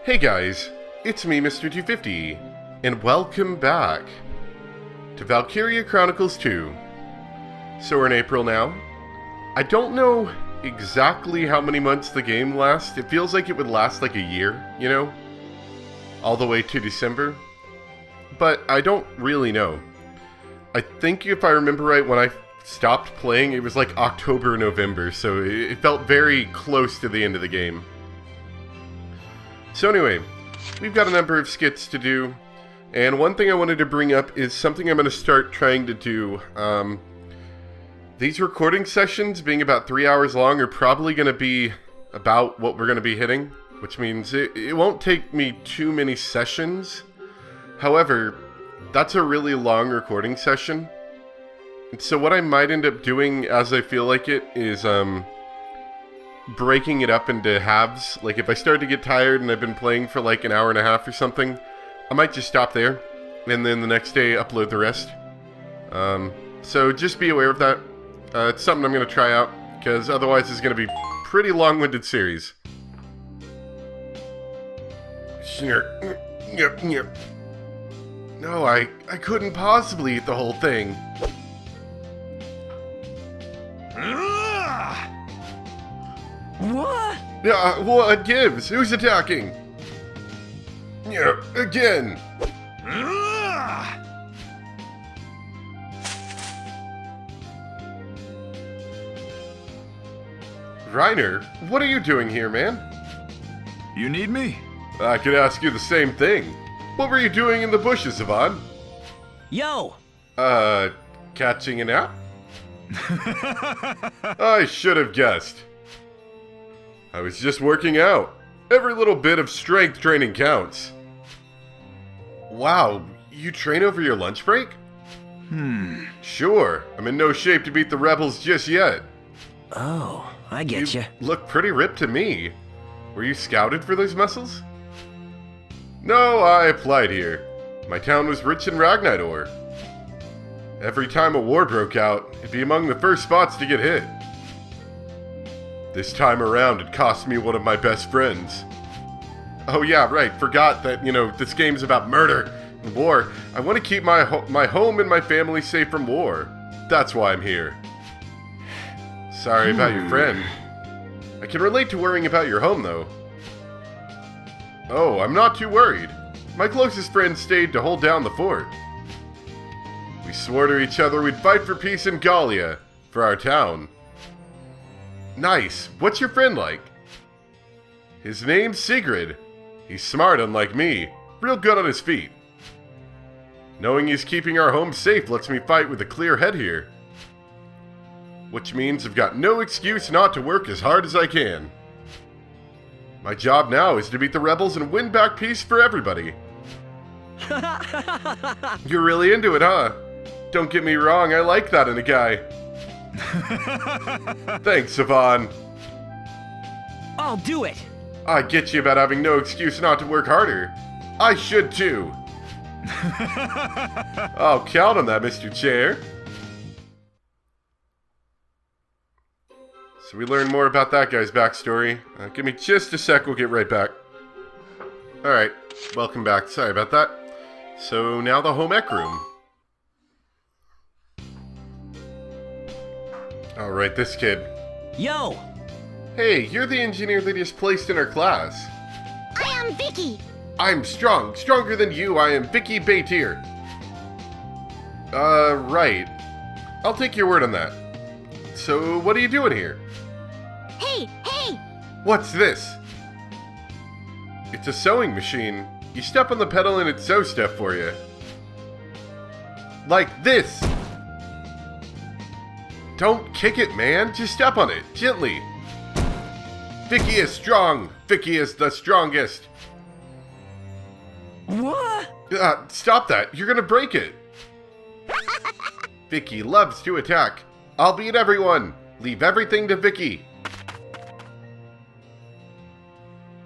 Hey guys, it's me, Mr. 250, and welcome back to Valkyria Chronicles 2. So we're in April now. I don't know exactly how many months the game lasts. It feels like it would last like a year, you know? All the way to December. But I don't really know. I think if I remember right, when I stopped playing, it was like October, November, so it felt very close to the end of the game. So anyway, we've got a number of skits to do, and one thing I wanted to bring up is something I'm going to start trying to do. These recording sessions, being about 3 hours long, are probably going to be about what we're going to be hitting, which means it won't take me too many sessions. However, that's a really long recording session. So what I might end up doing as I feel like it is breaking it up into halves. Like if I start to get tired and I've been playing for like an hour and a half or something, I might just stop there and then the next day upload the rest. So just be aware of that. It's something I'm going to try out because otherwise it's going to be a pretty long-winded series. No, I couldn't possibly eat the whole thing. What? Yeah, what gives? Who's attacking? Yeah, again. Reiner, what are you doing here, man? You need me? I could ask you the same thing. What were you doing in the bushes, Yvonne? Yo! Catching a nap? I should have guessed. I was just working out. Every little bit of strength training counts. Wow, you train over your lunch break? Sure, I'm in no shape to beat the rebels just yet. Oh, I get you. Look pretty ripped to me. Were you scouted for those muscles? No, I applied here. My town was rich in Ragnidor. Every time a war broke out, it'd be among the first spots to get hit. This time around, it cost me one of my best friends. Oh yeah, right, forgot that, this game's about murder and war. I want to keep my home and my family safe from war. That's why I'm here. Sorry about your friend. I can relate to worrying about your home, though. Oh, I'm not too worried. My closest friend stayed to hold down the fort. We swore to each other we'd fight for peace in Gallia, for our town. Nice. What's your friend like? His name's Sigrid. He's smart, unlike me. Real good on his feet. Knowing he's keeping our home safe lets me fight with a clear head here. Which means I've got no excuse not to work as hard as I can. My job now is to beat the rebels and win back peace for everybody. You're really into it, huh? Don't get me wrong, I like that in a guy. Thanks, Yvonne. I'll do it. I get you about having no excuse not to work harder. I should too. I'll count on that, Mr. Chair. So we learn more about that guy's backstory. Give me just a sec, we'll get right back. Alright, welcome back. Sorry about that. So now the home ec room. Alright, this kid. Yo! Hey, you're the engineer they just placed in our class. I am Vicky. I'm strong. Stronger than you. I am Vicky Baytier. Right. I'll take your word on that. So, what are you doing here? Hey! What's this? It's a sewing machine. You step on the pedal and it sews stuff for you. Like this! Don't kick it, man. Just step on it. Gently. Vicky is strong. Vicky is the strongest. What? Stop that. You're gonna break it. Vicky loves to attack. I'll beat everyone. Leave everything to Vicky.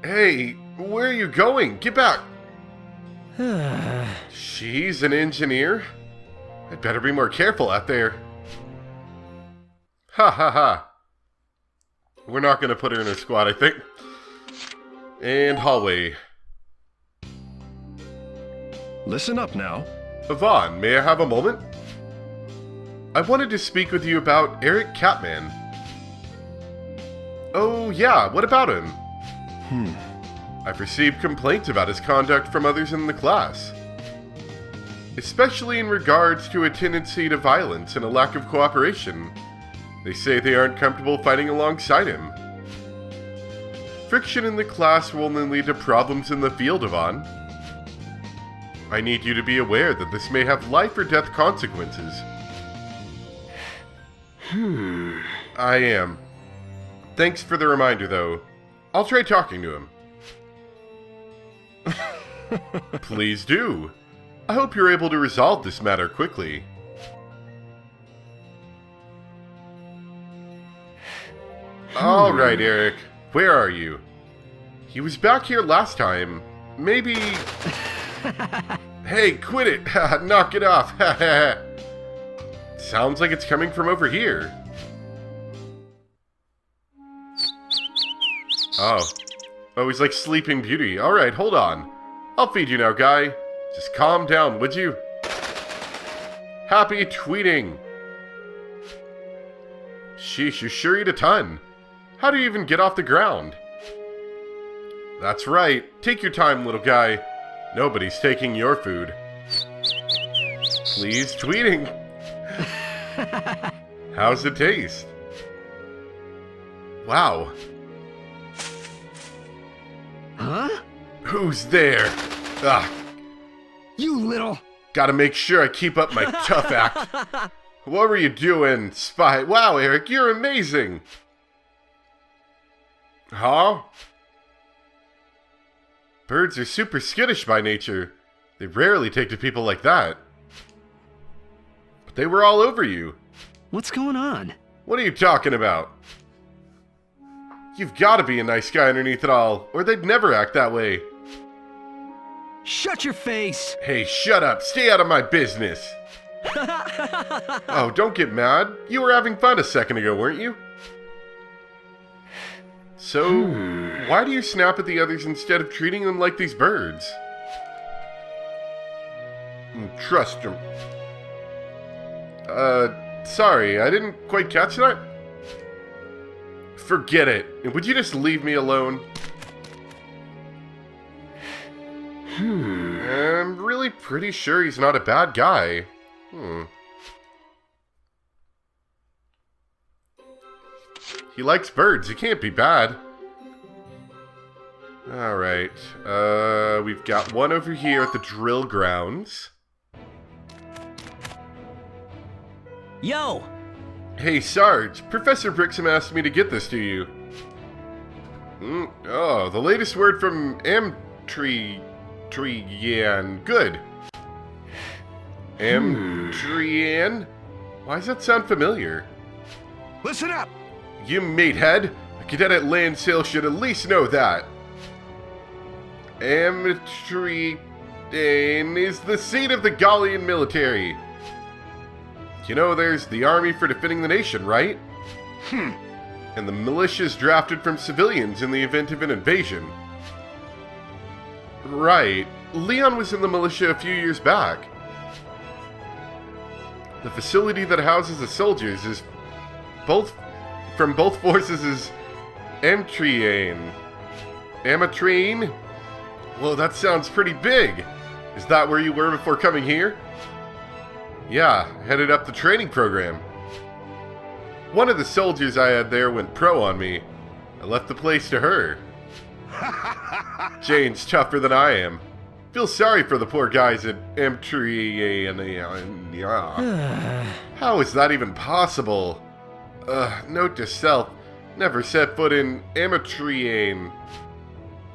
Hey, where are you going? Get back. She's an engineer? I'd better be more careful out there. Ha ha ha. We're not going to put her in a squad, I think. And hallway. Listen up now. Yvonne, may I have a moment? I wanted to speak with you about Eric Catman. Oh yeah, what about him? I've received complaints about his conduct from others in the class. Especially in regards to a tendency to violence and a lack of cooperation. They say they aren't comfortable fighting alongside him. Friction in the class will only lead to problems in the field, Yvonne. I need you to be aware that this may have life or death consequences. I am. Thanks for the reminder, though. I'll try talking to him. Please do. I hope you're able to resolve this matter quickly. Alright, Eric. Where are you? He was back here last time. Maybe... Hey, quit it! Knock it off! Sounds like it's coming from over here. Oh, he's like Sleeping Beauty. Alright, hold on. I'll feed you now, guy. Just calm down, would you? Happy tweeting! Sheesh, you sure eat a ton. How do you even get off the ground? That's right. Take your time, little guy. Nobody's taking your food. Please, tweeting. How's it taste? Wow. Huh? Who's there? Ah, You little... gotta make sure I keep up my tough act. What were you doing, spy? Wow, Eric, you're amazing. Huh? Birds are super skittish by nature. They rarely take to people like that. But they were all over you. What's going on? What are you talking about? You've gotta be a nice guy underneath it all, or they'd never act that way. Shut your face! Hey, shut up. Stay out of my business. Oh, don't get mad. You were having fun a second ago, weren't you? So, why do you snap at the others instead of treating them like these birds? Trust them. Sorry, I didn't quite catch that. Forget it. Would you just leave me alone? I'm really pretty sure he's not a bad guy. He likes birds. He can't be bad. Alright. We've got one over here at the drill grounds. Yo! Hey, Sarge. Professor Brixham asked me to get this to you. Oh, the latest word from Amtrian. Good. Amtrian? Why does that sound familiar? Listen up! You meathead! A cadet at Landsail should at least know that. Amtrian is the seat of the Gallian military. You know, there's the army for defending the nation, right? And the militia's drafted from civilians in the event of an invasion. Right. Leon was in the militia a few years back. The facility that houses the soldiers is from both forces is Amtrian. Amatrine? Well, that sounds pretty big. Is that where you were before coming here? Yeah, headed up the training program. One of the soldiers I had there went pro on me. I left the place to her. Jane's tougher than I am. Feel sorry for the poor guys at Amtrian. How is that even possible? Note to self, never set foot in Amatrian.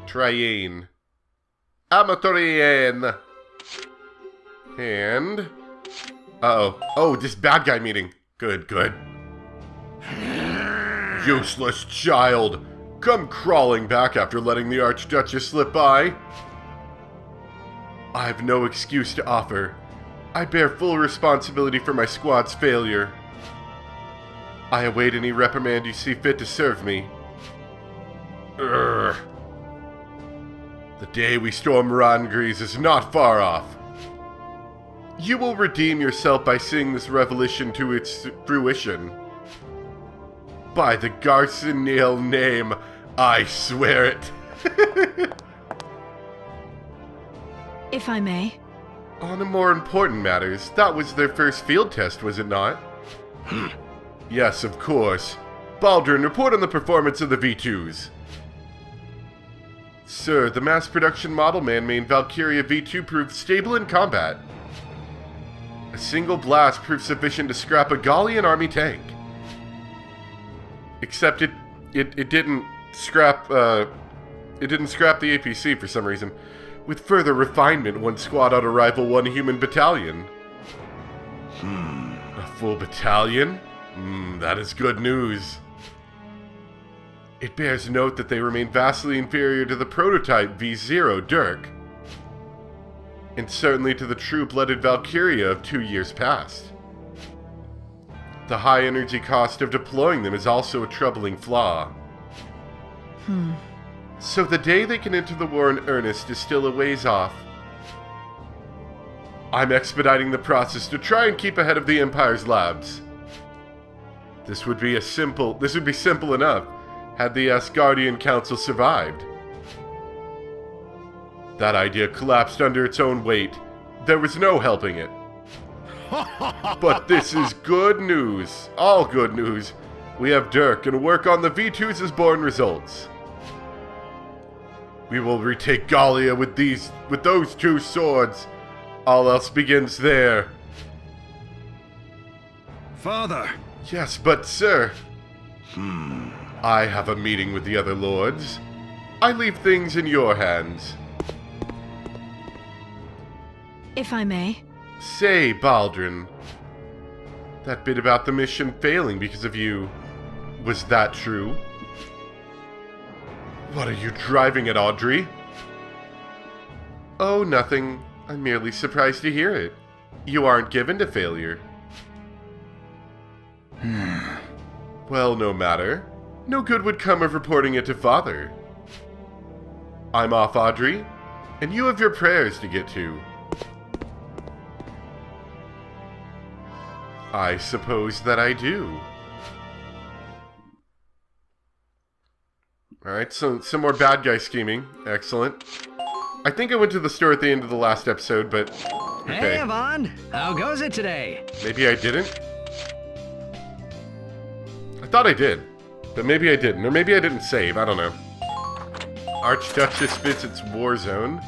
Triane. Amatorian. And... Uh-oh. Oh, this bad guy meeting. Good, good. Useless child. Come crawling back after letting the Archduchess slip by. I've no excuse to offer. I bear full responsibility for my squad's failure. I await any reprimand you see fit to serve me. Urgh. The day we storm Rangris is not far off. You will redeem yourself by seeing this revelation to its fruition. By the Gassenarl name, I swear it. If I may. On a more important matters, that was their first field test, was it not? Yes, of course. Baldrin, report on the performance of the V2s. Sir, the mass production model man-made Valkyria V2 proved stable in combat. A single blast proved sufficient to scrap a Gallian army tank. Except it didn't scrap the APC for some reason. With further refinement, one squad ought to rival one human battalion. A full battalion? That is good news. It bears note that they remain vastly inferior to the prototype V0 Dirk, and certainly to the true-blooded Valkyria of 2 years past. The high energy cost of deploying them is also a troubling flaw. So the day they can enter the war in earnest is still a ways off. I'm expediting the process to try and keep ahead of the Empire's labs. This would be simple enough had the Asgardian Council survived. That idea collapsed under its own weight. There was no helping it. But this is good news. All good news. We have Dirk and work on the V2's born results. We will retake Gallia with those 2 swords. All else begins there. Father! Yes, but sir... I have a meeting with the other lords. I leave things in your hands. If I may. Say, Baldrin, that bit about the mission failing because of you, was that true? What are you driving at, Audrey? Oh, nothing. I'm merely surprised to hear it. You aren't given to failure. Well, no matter. No good would come of reporting it to Father. I'm off, Audrey, and you have your prayers to get to. I suppose that I do. Alright, so some more bad guy scheming. Excellent. I think I went to the store at the end of the last episode, but... Okay. Hey, Yvonne! How goes it today? Maybe I didn't? I thought I did. But maybe I didn't. Or maybe I didn't save. I don't know. Archduchess visits war zone.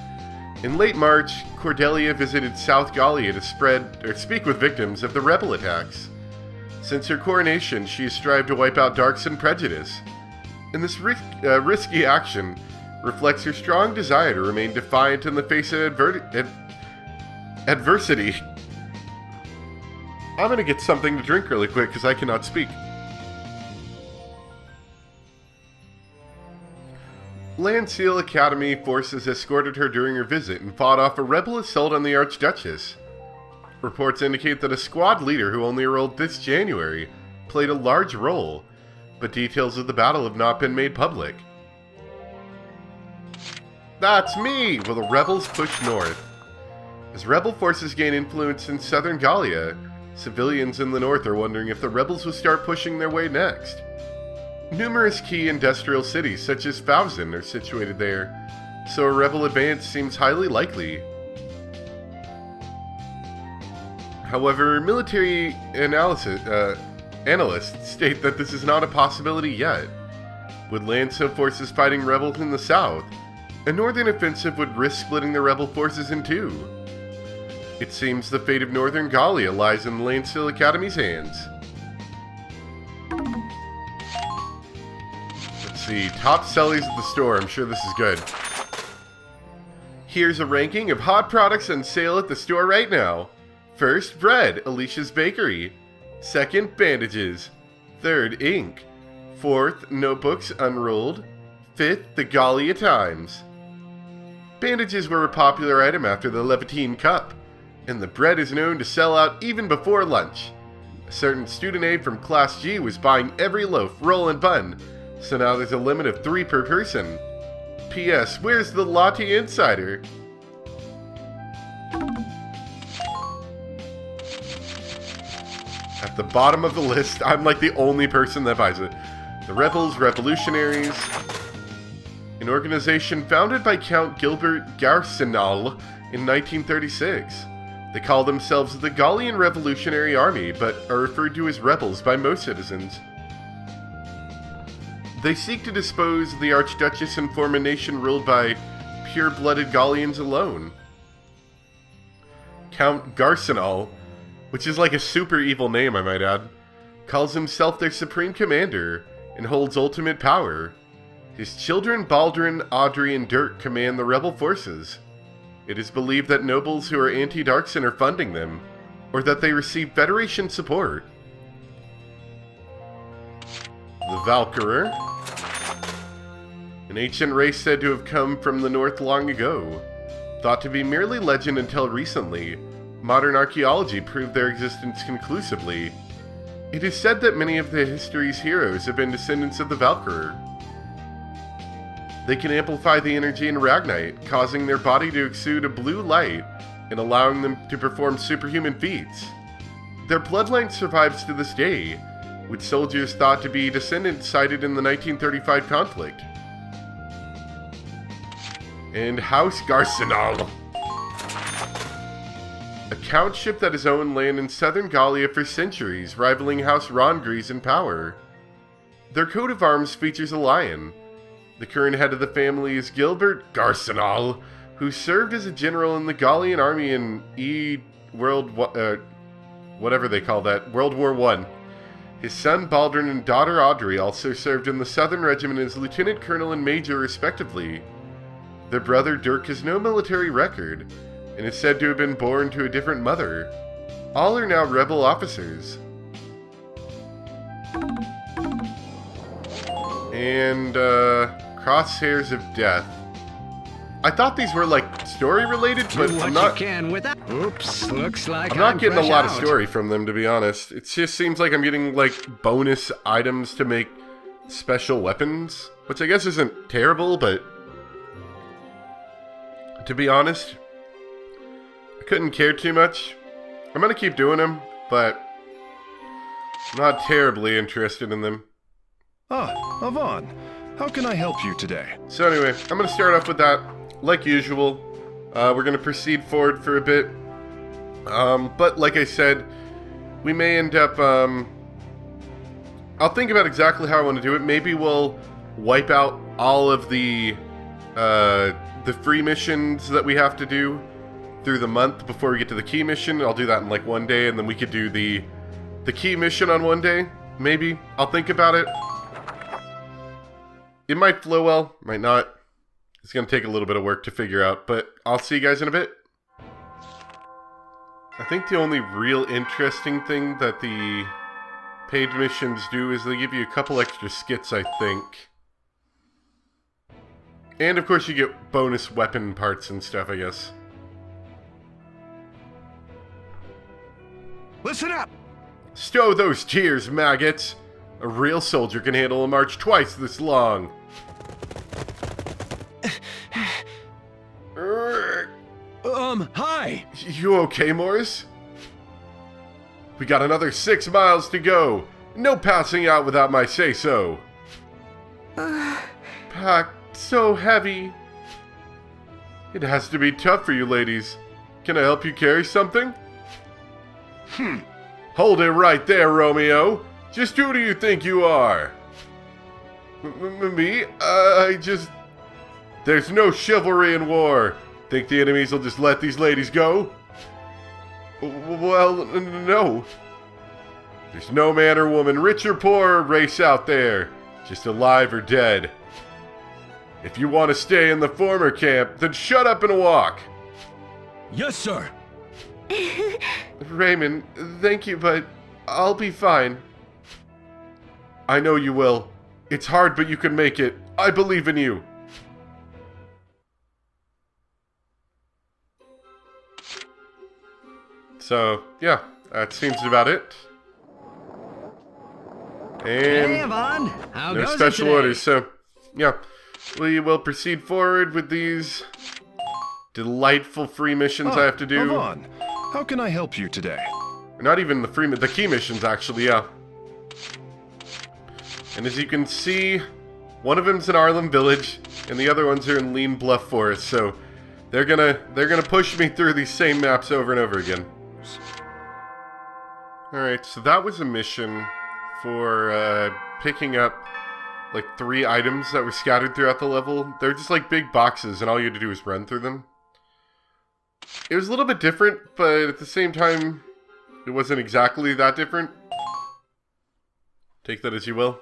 In late March, Cordelia visited South Gallia to speak with victims of the rebel attacks. Since her coronation, she has strived to wipe out Darkson prejudice. And this risky action reflects her strong desire to remain defiant in the face of adversity. I'm gonna get something to drink really quick because I cannot speak. Landseal Academy forces escorted her during her visit and fought off a rebel assault on the Archduchess. Reports indicate that a squad leader who only enrolled this January played a large role, but details of the battle have not been made public. That's me! Will the rebels push north? As rebel forces gain influence in southern Gallia, civilians in the north are wondering if the rebels will start pushing their way next. Numerous key industrial cities such as Fausen are situated there, so a rebel advance seems highly likely. However, military analysts state that this is not a possibility yet. With Landseal forces fighting rebels in the south, a northern offensive would risk splitting the rebel forces in two. It seems the fate of northern Gallia lies in the Landseal Academy's hands. Let's see, top sellers at the store. I'm sure this is good. Here's a ranking of hot products on sale at the store right now. First, bread, Alicia's Bakery. Second, bandages. Third, ink. Fourth, notebooks unrolled. Fifth, the Gallia Times. Bandages were a popular item after the Levantine Cup, and the bread is known to sell out even before lunch. A certain student aide from Class G was buying every loaf, roll, and bun, so now there's a limit of 3 per person. P.S. Where's the Lottie Insider? at the bottom of the list. I'm like the only person that buys it. The Rebels, Revolutionaries. An organization founded by Count Gilbert Gassenarl in 1936. They call themselves the Gallian Revolutionary Army, but are referred to as rebels by most citizens. They seek to dispose of the Archduchess and form a nation ruled by pure-blooded Gallians alone. Count Gassenarl, which is like a super evil name I might add, calls himself their supreme commander and holds ultimate power. His children Baldrin, Audrey, and Dirk command the rebel forces. It is believed that nobles who are anti-Darkson are funding them, or that they receive Federation support. The Valkyria, an ancient race said to have come from the north long ago. Thought to be merely legend until recently, modern archaeology proved their existence conclusively. It is said that many of the history's heroes have been descendants of the Valkyria. They can amplify the energy in Ragnite, causing their body to exude a blue light and allowing them to perform superhuman feats. Their bloodline survives to this day, with soldiers thought to be descendants cited in the 1935 conflict. And House Gassenarl, a countship that has owned land in southern Gallia for centuries, rivaling House Rongries in power. Their coat of arms features a lion. The current head of the family is Gilbert Gassenarl, who served as a general in the Gallian army in whatever they call that, World War I. His son Baldrin and daughter Audrey also served in the Southern Regiment as lieutenant colonel and major respectively. Their brother Dirk has no military record, and is said to have been born to a different mother. All are now rebel officers. And, Crosshairs of Death. I thought these were, like, story-related, but Do what I'm not... you can with that. Oops, looks like I'm not getting a fresh lot of out. story from them, to be honest. It just seems like I'm getting, like, bonus items to make special weapons, which I guess isn't terrible, but... to be honest, I couldn't care too much. I'm gonna keep doing them, but I'm not terribly interested in them. Ah, Avon. How can I help you today? So anyway, I'm gonna start off with that, like usual. We're gonna proceed forward for a bit. But like I said, we may end up, I'll think about exactly how I want to do it. Maybe we'll wipe out all of the free missions that we have to do through the month before we get to the key mission. I'll do that in like one day, and then we could do the key mission on one day. Maybe. I'll think about it. It might flow well, might not. It's going to take a little bit of work to figure out, but I'll see you guys in a bit. I think the only real interesting thing that the paid missions do is they give you a couple extra skits, I think. And of course you get bonus weapon parts and stuff, I guess. Listen up! Stow those tears, maggots! A real soldier can handle a march twice this long. Hi! You okay, Morris? We got another 6 miles to go. No passing out without my say-so. Packed so heavy. It has to be tough for you ladies. Can I help you carry something? Hold it right there, Romeo. Just who do you think you are? Me? There's no chivalry in war. Think the enemies will just let these ladies go? Well, no. There's no man or woman, rich or poor, race out there. Just alive or dead. If you want to stay in the former camp, then shut up and walk. Yes, sir. Raymond, thank you, but I'll be fine. I know you will. It's hard, but you can make it. I believe in you. So, yeah, that seems about it. Hey, And Avon. How no goes it special today? orders, so, yeah. We will proceed forward with these delightful free missions I have to do. Avon. How can I help you today? Not even the key missions, actually, yeah. And as you can see, one of them's in Arlem Village, and the other ones are in Lean Bluff Forest, so they're gonna push me through these same maps over and over again. Alright, so that was a mission for picking up like 3 items that were scattered throughout the level. They're just like big boxes, and all you had to do was run through them. It was a little bit different, but at the same time, it wasn't exactly that different. Take that as you will.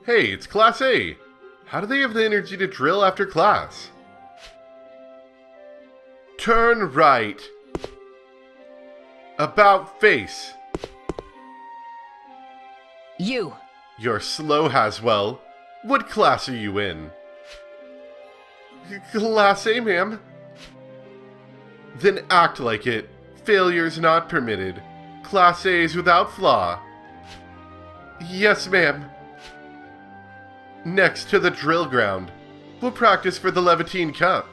Hey, it's Class A! How do they have the energy to drill after class? Turn right. About face. You. You're slow, Haswell. What class are you in? Class A, ma'am. Then act like it. Failure's not permitted. Class A is without flaw. Yes, ma'am. Next to the drill ground. We'll practice for the Levantine Cup.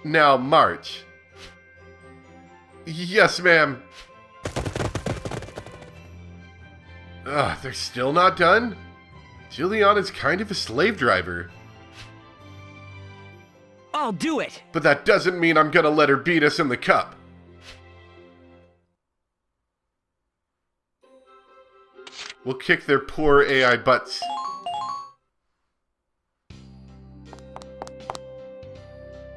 Now march. Yes, ma'am. Ugh, they're still not done? Juliana's kind of a slave driver. I'll do it! But that doesn't mean I'm gonna let her beat us in the cup. We'll kick their poor AI butts.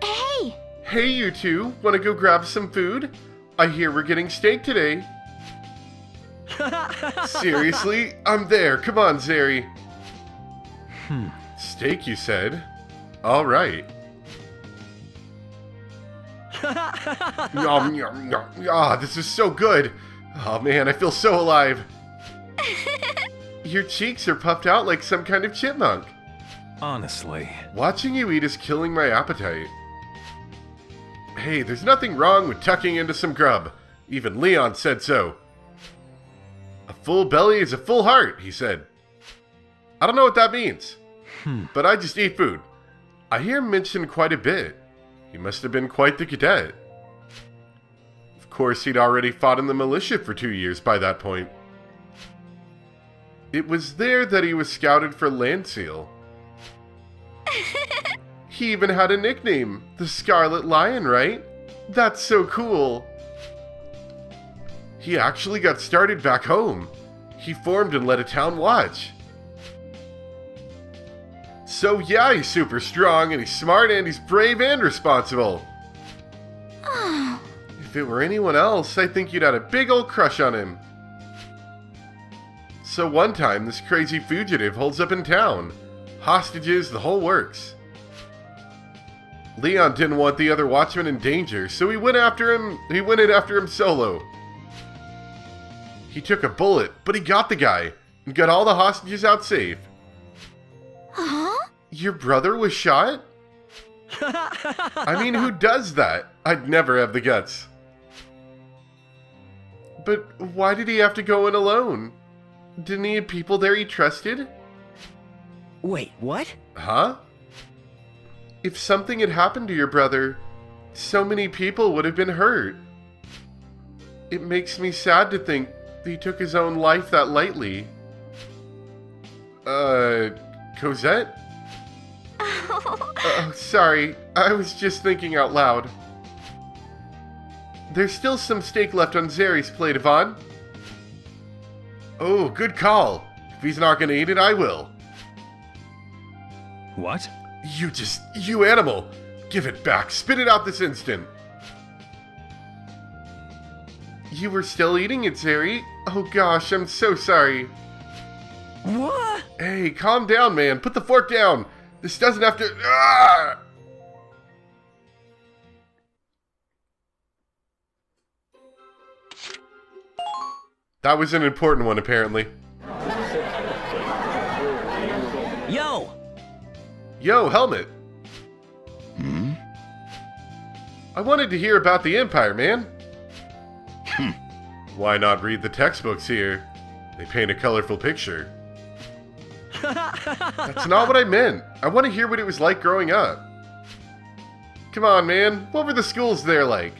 Hey! Hey, you two, wanna go grab some food? I hear we're getting steak today. Seriously? I'm there. Come on, Zeri. Steak, you said? Alright. Yum, yum, yum. Ah, this is so good. Oh man, I feel so alive. Your cheeks are puffed out like some kind of chipmunk. Honestly. Watching you eat is killing my appetite. Hey, there's nothing wrong with tucking into some grub. Even Leon said so. A full belly is a full heart, he said. I don't know what that means. But I just eat food. I hear him mentioned quite a bit. He must have been quite the cadet. Of course, he'd already fought in the militia for 2 years by that point. It was there that he was scouted for Land Seal. He even had a nickname, the Scarlet Lion, right? That's so cool. He actually got started back home. He formed and led a town watch. So yeah, he's super strong, and he's smart, and he's brave and responsible. If it were anyone else, I think you'd had a big old crush on him. So one time, this crazy fugitive holds up in town. Hostages, the whole works. Leon didn't want the other watchmen in danger, so he went after him solo. He took a bullet, but he got the guy, and got all the hostages out safe. Huh? Your brother was shot? I mean, who does that? I'd never have the guts. But why did he have to go in alone? Didn't he have people there he trusted? Wait, what? Huh? If something had happened to your brother, so many people would have been hurt. It makes me sad to think that he took his own life that lightly. Cosette? Oh, sorry. I was just thinking out loud. There's still some steak left on Zeri's plate, Yvonne. Oh, good call. If he's not gonna eat it, I will. What? You animal! Give it back! Spit it out this instant! You were still eating it, Zeri? Oh gosh, I'm so sorry. What? Hey, calm down, man. Put the fork down. This doesn't have to... Ah! That was an important one, apparently. Yo! Yo, Helmet. I wanted to hear about the Empire, man. Why not read the textbooks here? They paint a colorful picture. That's not what I meant. I want to hear what it was like growing up. Come on, man. What were the schools there like?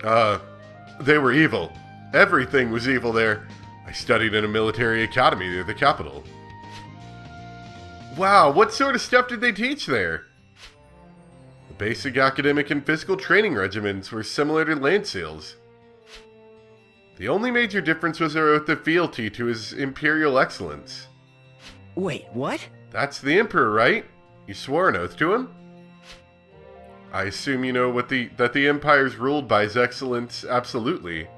They were evil. Everything was evil there. I studied in a military academy near the capital. Wow, what sort of stuff did they teach there? The basic academic and physical training regimens were similar to Landseal's. The only major difference was their oath of fealty to his imperial excellence. Wait, what? That's the Emperor, right? You swore an oath to him? I assume you know that the Empire's ruled by His Excellence absolutely.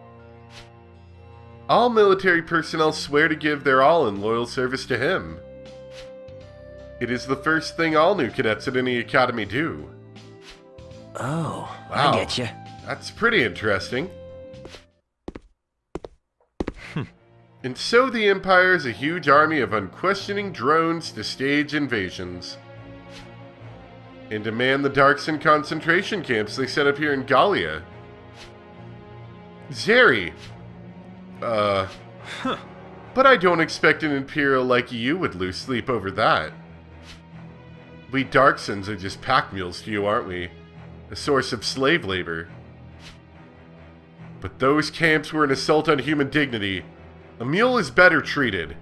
All military personnel swear to give their all in loyal service to him. It is the first thing all new cadets at any academy do. Oh, Wow. I get you. That's pretty interesting. And so the Empire is a huge army of unquestioning drones to stage invasions. And to man the Darkson concentration camps they set up here in Gallia. Zeri! But I don't expect an Imperial like you would lose sleep over that. We Darksons are just pack mules to you, aren't we? A source of slave labor. But those camps were an assault on human dignity. A mule is better treated.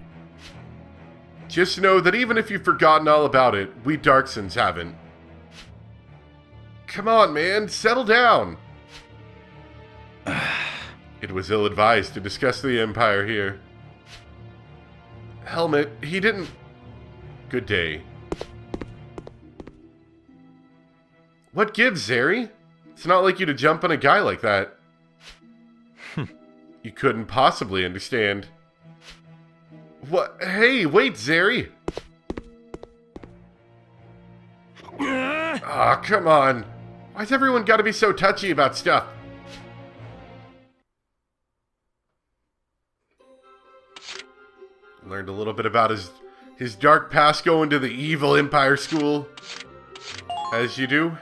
Just know that even if you've forgotten all about it, we Darksons haven't. Come on, man, settle down. It was ill-advised to discuss the Empire here. Helmet, he didn't... Good day. What gives, Zeri? It's not like you to jump on a guy like that. You couldn't possibly understand. What? Hey, wait, Zeri! Aw, come on. Why's everyone gotta be so touchy about stuff? Learned a little bit about his dark past going to the evil Empire school. As you do.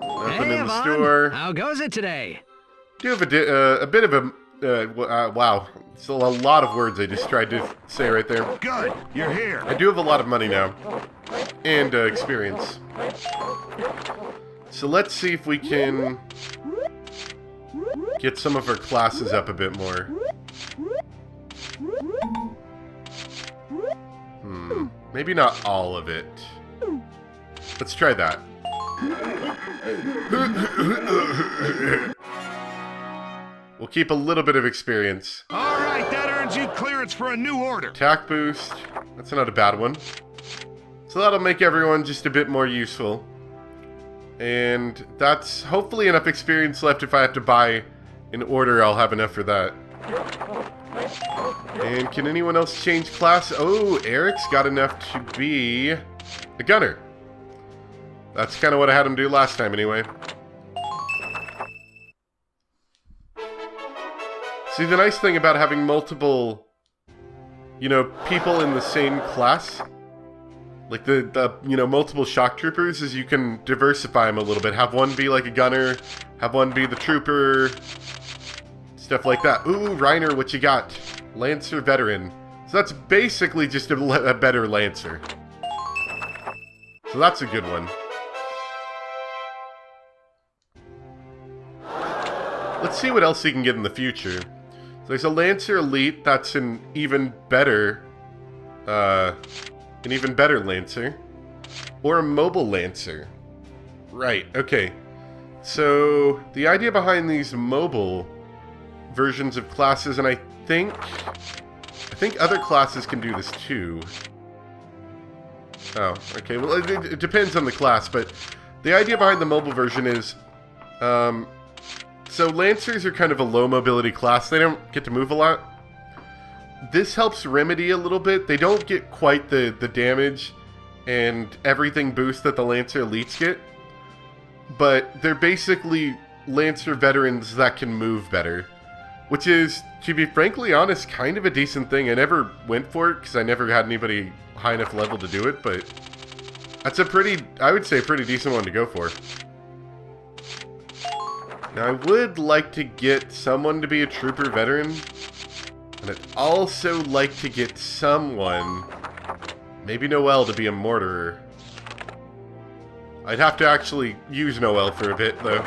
Nothing in the store. How goes it today? Do have a bit of a... wow. It's a lot of words I just tried to say right there. Good, you're here. I do have a lot of money now. And experience. So let's see if we can get some of our classes up a bit more. Maybe not all of it. Let's try that. We'll keep a little bit of experience. All right, that earns you clearance for a new order. Attack boost. That's not a bad one. So that'll make everyone just a bit more useful. And that's hopefully enough experience left. If I have to buy an order, I'll have enough for that. And can anyone else change class? Oh, Eric's got enough to be a gunner. That's kind of what I had him do last time anyway. See, the nice thing about having multiple, you know, people in the same class, like the multiple shock troopers, is you can diversify them a little bit. Have one be like a gunner, have one be the trooper, stuff like that. Ooh, Reiner, what you got? Lancer veteran. So that's basically just a better Lancer. So that's a good one. Let's see what else he can get in the future. So there's a Lancer Elite that's an even better Lancer. Or a mobile Lancer. Right, okay. So the idea behind these mobile versions of classes, and I think other classes can do this too. Oh, okay. Well, it depends on the class, but the idea behind the mobile version is, so Lancers are kind of a low mobility class. They don't get to move a lot. This helps remedy a little bit. They don't get quite the damage and everything boost that the Lancer Elites get, but they're basically Lancer veterans that can move better. Which is, to be frankly honest, kind of a decent thing. I never went for it because I never had anybody high enough level to do it, but that's a pretty, I would say, pretty decent one to go for. Now, I would like to get someone to be a trooper veteran, and I'd also like to get someone, maybe Noelle, to be a mortarer. I'd have to actually use Noel for a bit, though.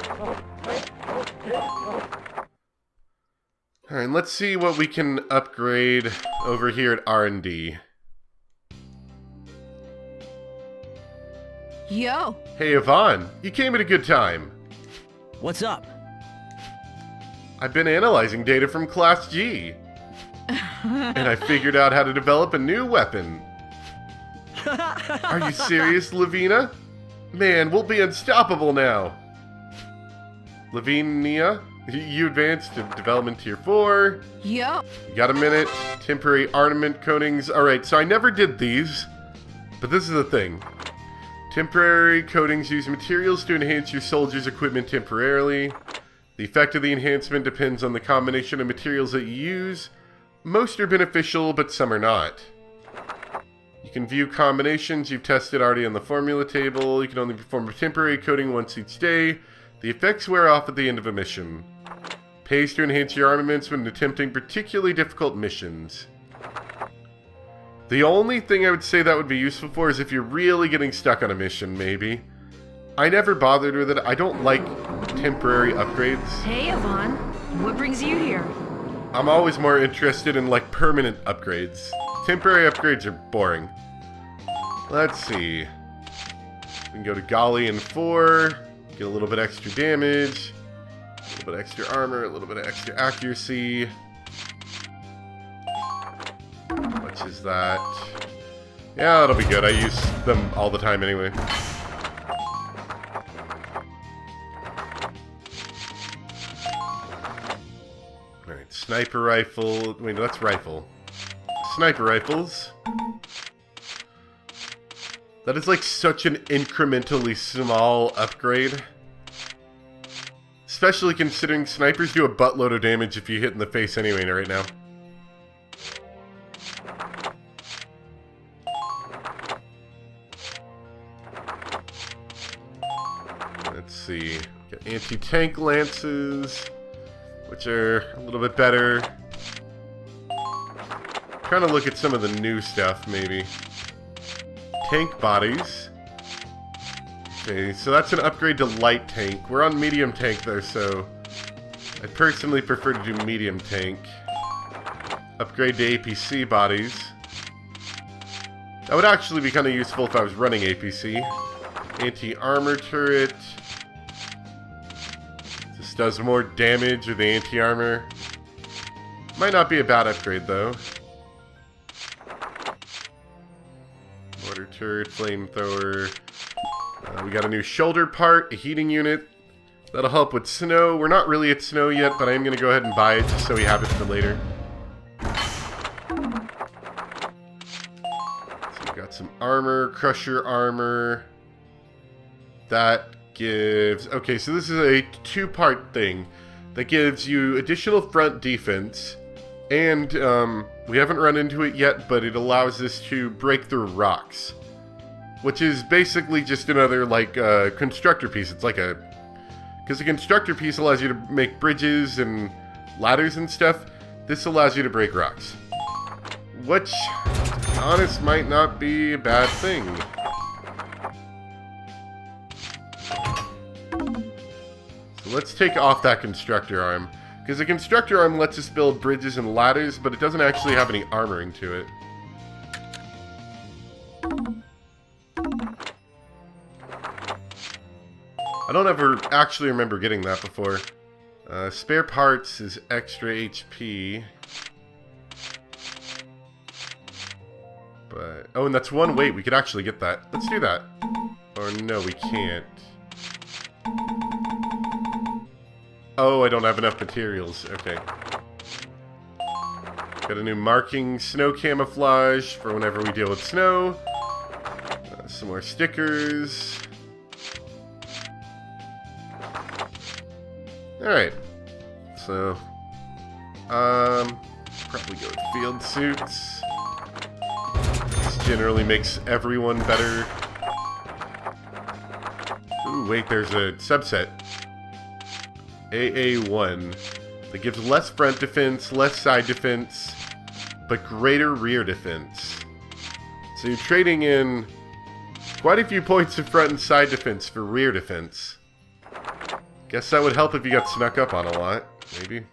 Alright, let's see what we can upgrade over here at R&D. Yo! Hey, Yvonne, you came at a good time. What's up? I've been analyzing data from Class G. And I figured out how to develop a new weapon. Are you serious, Lavina? Man, we'll be unstoppable now. Lavinia, you advanced to development tier 4. Yo! You got a minute. Temporary armament coatings. Alright, so I never did these. But this is the thing. Temporary coatings use materials to enhance your soldiers' equipment temporarily. The effect of the enhancement depends on the combination of materials that you use. Most are beneficial, but some are not. You can view combinations you've tested already on the formula table. You can only perform a temporary coating once each day. The effects wear off at the end of a mission. Pays to enhance your armaments when attempting particularly difficult missions. The only thing I would say that would be useful for is if you're really getting stuck on a mission, maybe. I never bothered with it. I don't like temporary upgrades. Hey, Yvonne. What brings you here? I'm always more interested in, like, permanent upgrades. Temporary upgrades are boring. Let's see. We can go to Golly in 4. Get a little bit extra damage. A little bit extra armor. A little bit of extra accuracy. How much is that? Yeah, that'll be good. I use them all the time anyway. Alright, sniper rifle. Wait, no, that's rifle. Sniper rifles. That is like such an incrementally small upgrade. Especially considering snipers do a buttload of damage if you hit in the face anyway right now. Let's see. Got anti-tank lances, which are a little bit better. Trying to look at some of the new stuff, maybe. Tank bodies. Okay, so that's an upgrade to light tank. We're on medium tank though, so I personally prefer to do medium tank. Upgrade to APC bodies. That would actually be kind of useful if I was running APC. Anti-armor turret. This does more damage with the anti-armor. Might not be a bad upgrade though. Mortar turret, flamethrower. We got a new shoulder part, a heating unit. That'll help with snow. We're not really at snow yet, but I am going to go ahead and buy it just so we have it for later. So we got some armor, crusher armor. That gives... Okay, so this is a two-part thing. That gives you additional front defense. And we haven't run into it yet, but it allows us to break through rocks. Which is basically just another, like, constructor piece. It's like a... Because the constructor piece allows you to make bridges and ladders and stuff. This allows you to break rocks. Which, to be honest, might not be a bad thing. So let's take off that constructor arm. Because the constructor arm lets us build bridges and ladders, but it doesn't actually have any armoring to it. I don't ever actually remember getting that before. Spare parts is extra HP. But... Oh, and that's one weight. We could actually get that. Let's do that. Or no, we can't. Oh, I don't have enough materials. Okay. Got a new marking snow camouflage for whenever we deal with snow. Some more stickers. Alright. So, probably go with field suits. This generally makes everyone better. Ooh, wait, there's a subset. AA1. That gives less front defense, less side defense, but greater rear defense. So you're trading in quite a few points of front and side defense for rear defense. Guess that would help if you got snuck up on a lot, maybe.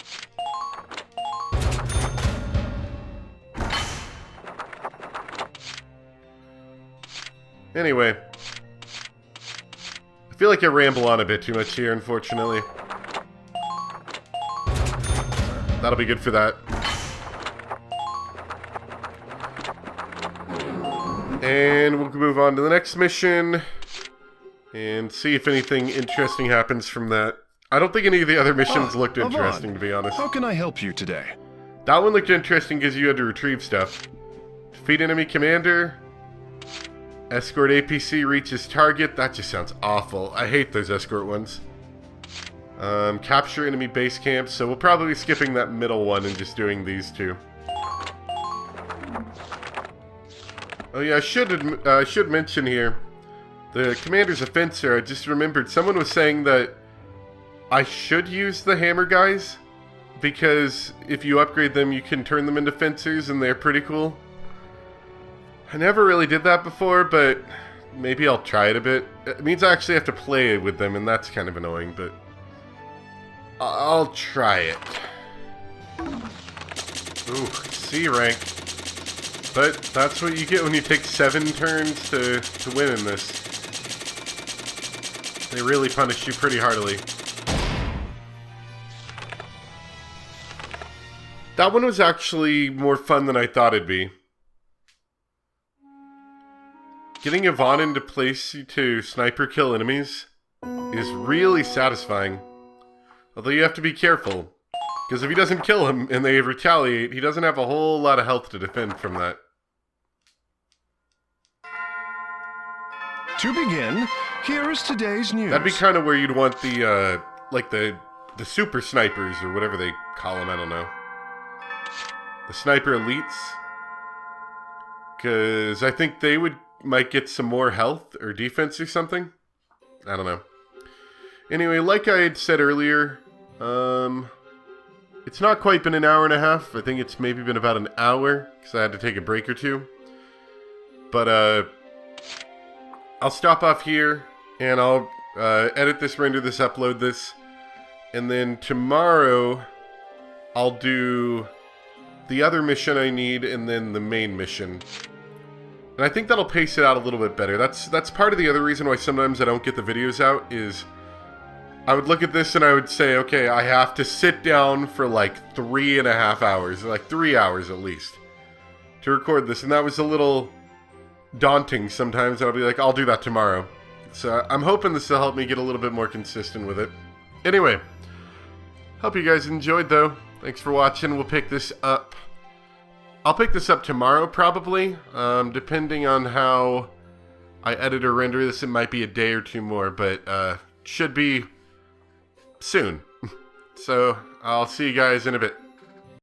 Anyway. I feel like I ramble on a bit too much here, unfortunately. That'll be good for that. And we'll move on to the next mission and see if anything interesting happens from that. I don't think any of the other missions looked interesting, to be honest. How can I help you today? That one looked interesting because you had to retrieve stuff. Defeat enemy commander. Escort APC reaches target. That just sounds awful. I hate those escort ones. Capture enemy base camp. So we'll probably be skipping that middle one and just doing these two. Oh yeah, I should mention here, the commander's a fencer. I just remembered someone was saying that I should use the hammer guys because if you upgrade them, you can turn them into fencers, and they're pretty cool. I never really did that before, but maybe I'll try it a bit. It means I actually have to play with them, and that's kind of annoying, but I'll try it. Ooh, C rank. But that's what you get when you take 7 turns to win in this. They really punish you pretty heartily. That one was actually more fun than I thought it'd be. Getting Yvonne into place to sniper kill enemies is really satisfying. Although you have to be careful. Because if he doesn't kill him and they retaliate, he doesn't have a whole lot of health to defend from that. To begin, here is today's news. That'd be kind of where you'd want the, like the super snipers or whatever they call them, I don't know. The sniper elites. Because I think they might get some more health or defense or something. I don't know. Anyway, like I had said earlier, it's not quite been an hour and a half. I think it's maybe been about an hour because I had to take a break or two. But, I'll stop off here, and I'll edit this, render this, upload this, and then tomorrow I'll do the other mission I need, and then the main mission. And I think that'll pace it out a little bit better. That's part of the other reason why sometimes I don't get the videos out, is I would look at this and I would say, okay, I have to sit down for like 3.5 hours, like 3 hours at least, to record this, and that was a little daunting sometimes. I'll be like, I'll do that tomorrow. So I'm hoping this will help me get a little bit more consistent with it. Anyway, hope you guys enjoyed though. Thanks for watching. We'll pick this up. I'll pick this up tomorrow probably. Depending on how I edit or render this, it might be a day or two more, but should be soon. So I'll see you guys in a bit.